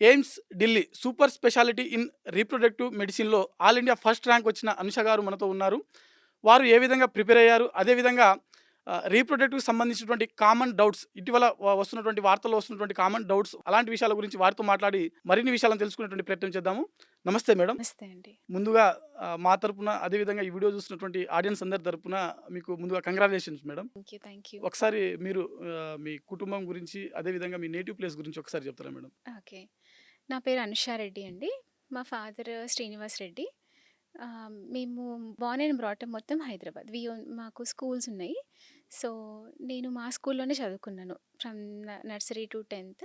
AIIMS Delhi super speciality in reproductive మెడిసిన్‌లో all India first rank వచ్చిన అనుష గారు మనతో ఉన్నారు. వారు ఏ విధంగా ప్రిపేర్ అయ్యారు? అదేవిధంగా రీప్రొడక్టివ్‌కి సంబంధించినటువంటి కామన్ డౌట్స్ ఇటీవల వస్తున్నటువంటి వార్తల్లో వస్తున్నటువంటి కామన్ డౌట్స్ అలాంటి విషయాల గురించి వారితో మాట్లాడి మరిన్ని విషయాలను తెలుసుకునేటువంటి ప్రయత్నం చేద్దాము. నమస్తే మేడం. నమస్తే అండి. ముందుగా మా తరపున అదేవిధంగా ఈ వీడియో చూస్తున్నటువంటి ఆడియన్స్ అందరి తరపున మీకు ముందుగా congratulations madam. Thank you. Thank you. ఒకసారి మీరు మీ కుటుంబం గురించి అదేవిధంగా మీ నేటివ్ ప్లేస్ గురించి ఒకసారి చెప్తారా మేడం? ఓకే. నా పేరు అనుషారెడ్డి అండి. మా ఫాదర్ శ్రీనివాస్ రెడ్డి. మేము బోర్న్ అండ్ బ్రాటప్ మొత్తం హైదరాబాద్. మాకు స్కూల్స్ ఉన్నాయి. సో, నేను మా స్కూల్‌లోనే చదువుకున్నాను. ఫ్రమ్ నర్సరీ టు 10థ్.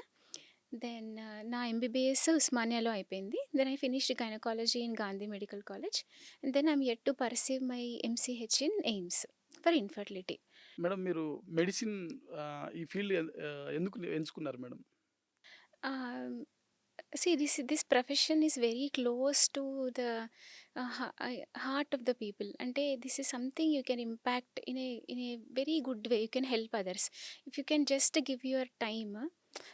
దెన్ నా ఎంబీబీఎస్ ఉస్మానియాలో అయిపోయింది. Then I finished gynaecology in Gandhi medical college. And then I'm yet to perceive my MCH in AIIMS for infertility. Madam మీరు మెడిసిన్ ఈ ఫీల్డ్ ఎందుకు ఎంచుకున్నారు మేడం? ఆహ్ this profession is very close to the heart of the people. Ante this is something you can impact in a very good way. You can help others if you can just give your time.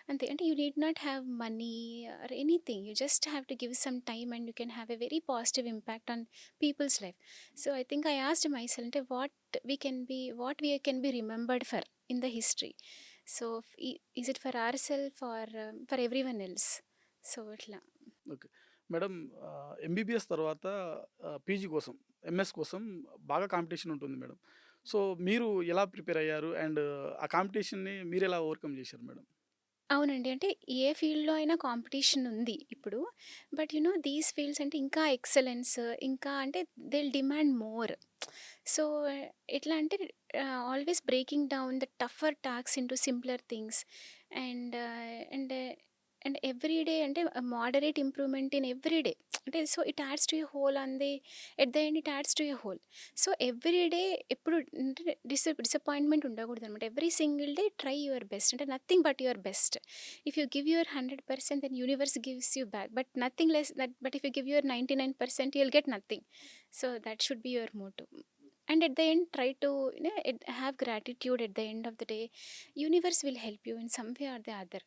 Ante you need not have money or anything. You just have to give some time and you can have a very positive impact on people's life. So I think I asked myself ante what we can be remembered for in the history. So is it for ourselves or for everyone else? So, ఇట్లా. Okay. Madam MBBS తర్వాత PG కోసం, MS కోసం బాగా competition ఉంటుంది madam. So, మీరు ఎలా prepare అయ్యారు? And ఆ కాంపిటీషన్‌ని మీరెలా ఓవర్‌కమ్ చేశారు మేడం? అవునండి. అంటే ఏ ఫీల్డ్‌లో అయినా కాంపిటీషన్ ఉంది ఇప్పుడు. బట్ దీస్ ఫీల్డ్స్ అంటే ఇంకా ఎక్సలెన్స్ ఇంకా అంటే they will demand more. So, ఎట్లా అంటే always breaking down the tougher tasks into simpler things and and and every day అంటే moderate improvement in every day. అంటే so, it adds to a whole on the at the end it adds to a whole. So, every day ఎప్పుడు అంటే disappointment ఉండకూడదనమాట. Every single day try your best. అంటే nothing but your best. If you give your 100% then universe gives you back. But nothing less that but if you give your 99% you will get nothing. So, that should be your motto. And at the end try to have gratitude. At the end of the day universe will help you in some way or the other.